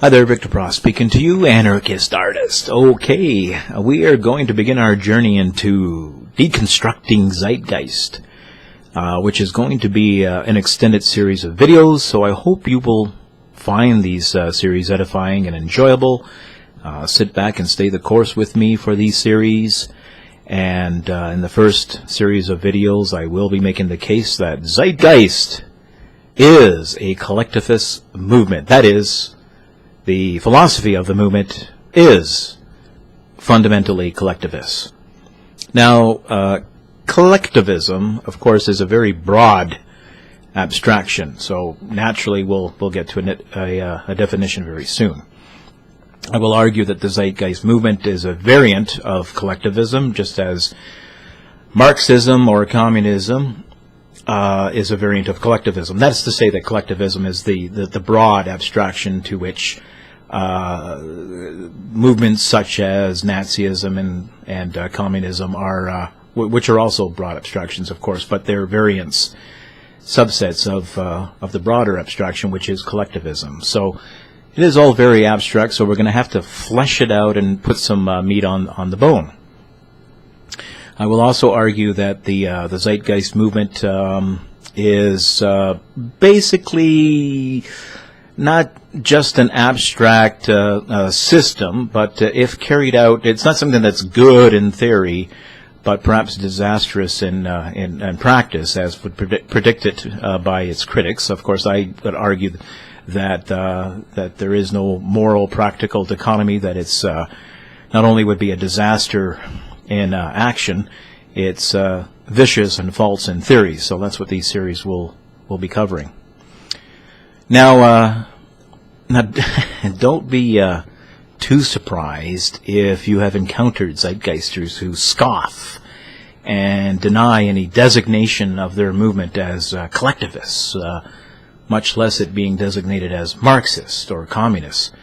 Hi there, Victor Pross speaking to you, anarchist artist. Okay, we are going to begin our journey into Deconstructing Zeitgeist, which is going to be an extended series of videos, so I hope you will find these series edifying and enjoyable. Sit back and stay the course with me for these series. And in the first series of videos, I will be making the case that Zeitgeist is a collectivist movement. That is, the philosophy of the movement is fundamentally collectivist. Now, collectivism, of course, is a very broad abstraction, so naturally we'll get to a definition very soon. I will argue that the Zeitgeist movement is a variant of collectivism, just as Marxism or communism is a variant of collectivism. That is to say that collectivism is the broad abstraction to which movements such as Nazism and communism are, which are also broad abstractions, of course, but they're variants, subsets of the broader abstraction, which is collectivism. So it is all very abstract, so we're going to have to flesh it out and put some meat on the bone. I will also argue that the Zeitgeist movement is basically not just an abstract system, but if carried out, it's not something that's good in theory, but perhaps disastrous in practice, as would predicted by its critics. Of course, I would argue that there is no moral, practical dichotomy, that it's not only would be a disaster in action, it's vicious and false in theory. So that's what these series will be covering. Now don't be too surprised if you have encountered Zeitgeisters who scoff and deny any designation of their movement as collectivists, much less it being designated as Marxist or communist.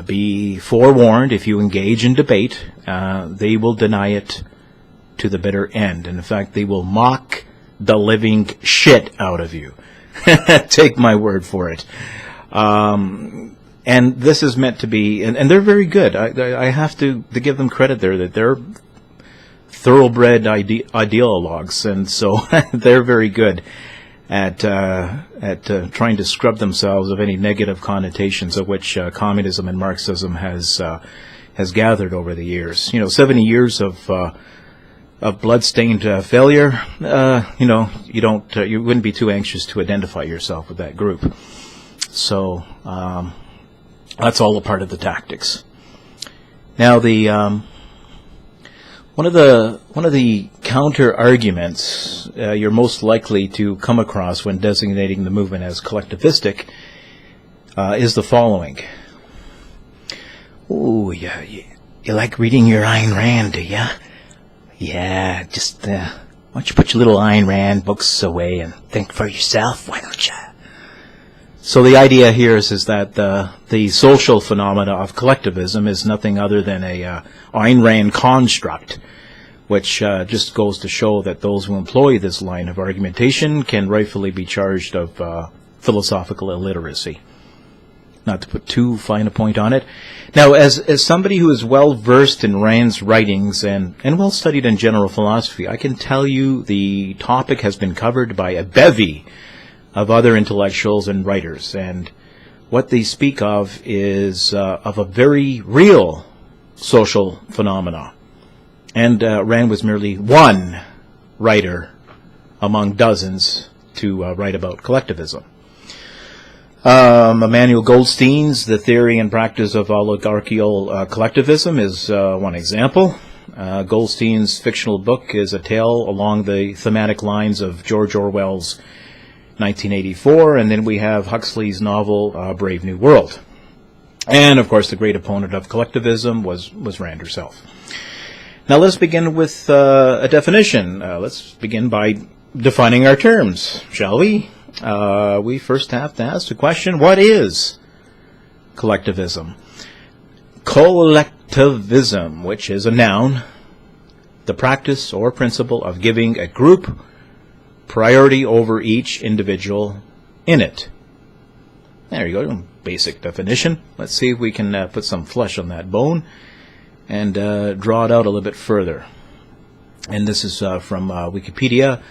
Be forewarned, if you engage in debate, they will deny it to the bitter end. And in fact, they will mock the living shit out of you. Take my word for it. And this is meant to be, and they're very good. I have to give them credit there, that they're thoroughbred ideologues, and so they're very good at trying to scrub themselves of any negative connotations of which communism and Marxism has gathered over the years. 70 years of blood-stained failure. You wouldn't be too anxious to identify yourself with that group. So that's all a part of the tactics. Now, one of the counter arguments you're most likely to come across when designating the movement as collectivistic is the following. Oh, yeah, you like reading your Ayn Rand, do ya? Yeah, just why don't you put your little Ayn Rand books away and think for yourself? Why don't you? So the idea here is that the social phenomena of collectivism is nothing other than a Ayn Rand construct, which just goes to show that those who employ this line of argumentation can rightfully be charged of philosophical illiteracy. Not to put too fine a point on it. Now, as somebody who is well versed in Rand's writings and well studied in general philosophy, I can tell you the topic has been covered by a bevy of other intellectuals and writers, and what they speak of is of a very real social phenomena. And Rand was merely one writer among dozens to write about collectivism. Emmanuel Goldstein's The Theory and Practice of Oligarchical Collectivism is one example. Goldstein's fictional book is a tale along the thematic lines of George Orwell's 1984, and then we have Huxley's novel Brave New World. And, of course, the great opponent of collectivism was Rand herself. Now let's begin with a definition. Let's begin by defining our terms, shall we? We first have to ask the question, what is collectivism? Collectivism, which is a noun, the practice or principle of giving a group priority over each individual in it. There you go, basic definition. Let's see if we can put some flesh on that bone and draw it out a little bit further. And this is from Wikipedia.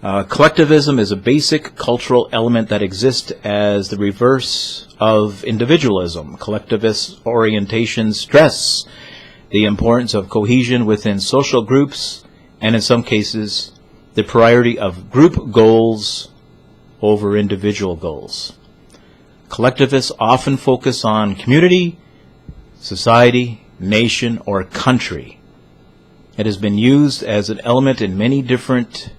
Collectivism is a basic cultural element that exists as the reverse of individualism. Collectivist orientations stress the importance of cohesion within social groups, and in some cases, the priority of group goals over individual goals. Collectivists often focus on community, society, nation, or country. It has been used as an element in many different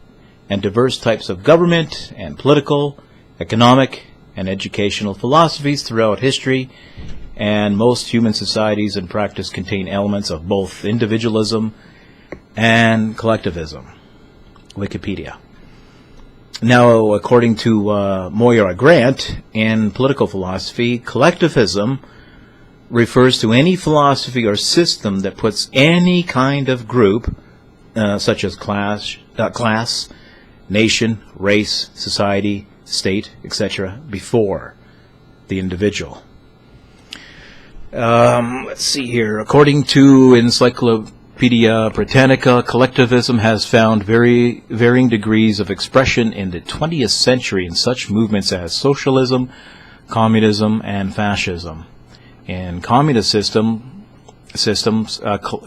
and diverse types of government and political, economic, and educational philosophies throughout history, and most human societies and practice contain elements of both individualism and collectivism. Wikipedia. Now, according to Moyra Grant, in political philosophy, collectivism refers to any philosophy or system that puts any kind of group, such as class, nation, race, society, state, etc., before the individual. Let's see here. According to Encyclopædia Britannica, collectivism has found varying degrees of expression in the 20th century in such movements as socialism, communism, and fascism. In communist systems,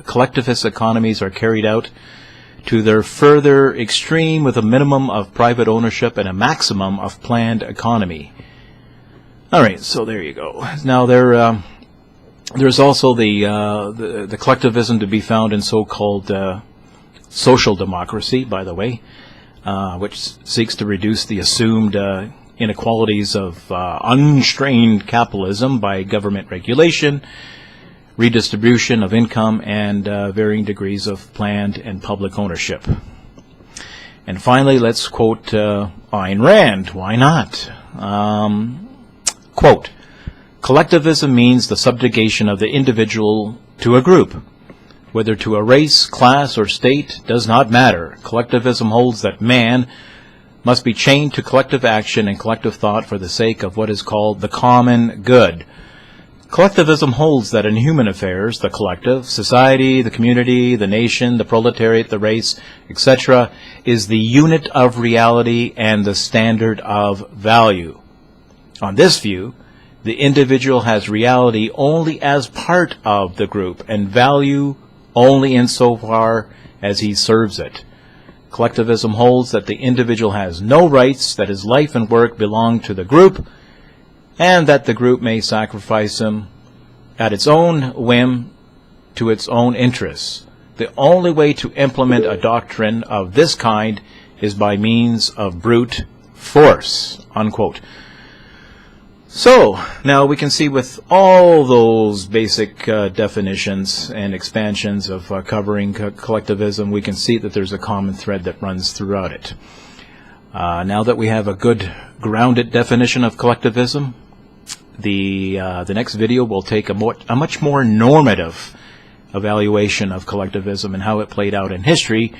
collectivist economies are carried out to their further extreme with a minimum of private ownership and a maximum of planned economy. All right, so there you go. Now there's also the collectivism to be found in so-called social democracy, by the way, which seeks to reduce the assumed inequalities of unstrained capitalism by government regulation, redistribution of income, and varying degrees of planned and public ownership. And finally, let's quote Ayn Rand. Why not? Quote, collectivism means the subjugation of the individual to a group. Whether to a race, class, or state does not matter. Collectivism holds that man must be chained to collective action and collective thought for the sake of what is called the common good. Collectivism holds that in human affairs, the collective, society, the community, the nation, the proletariat, the race, etc., is the unit of reality and the standard of value. On this view, the individual has reality only as part of the group and value only insofar as he serves it. Collectivism holds that the individual has no rights, that his life and work belong to the group, and that the group may sacrifice him at its own whim to its own interests. The only way to implement a doctrine of this kind is by means of brute force, unquote. So, now we can see with all those basic definitions and expansions of covering collectivism, we can see that there's a common thread that runs throughout it. Now that we have a good grounded definition of collectivism, the next video will take a much more normative evaluation of collectivism and how it played out in history,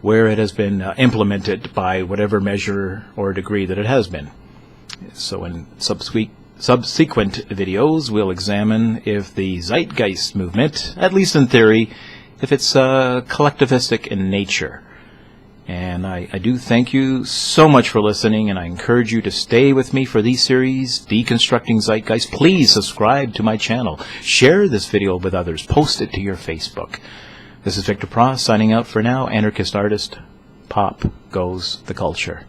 where it has been implemented by whatever measure or degree that it has been. So in subsequent videos, we'll examine if the Zeitgeist movement, at least in theory, if it's collectivistic in nature. And I do thank you so much for listening, and I encourage you to stay with me for these series, Deconstructing Zeitgeist. Please subscribe to my channel. Share this video with others. Post it to your Facebook. This is Victor Pross signing out for now. Anarchist artist. Pop goes the culture.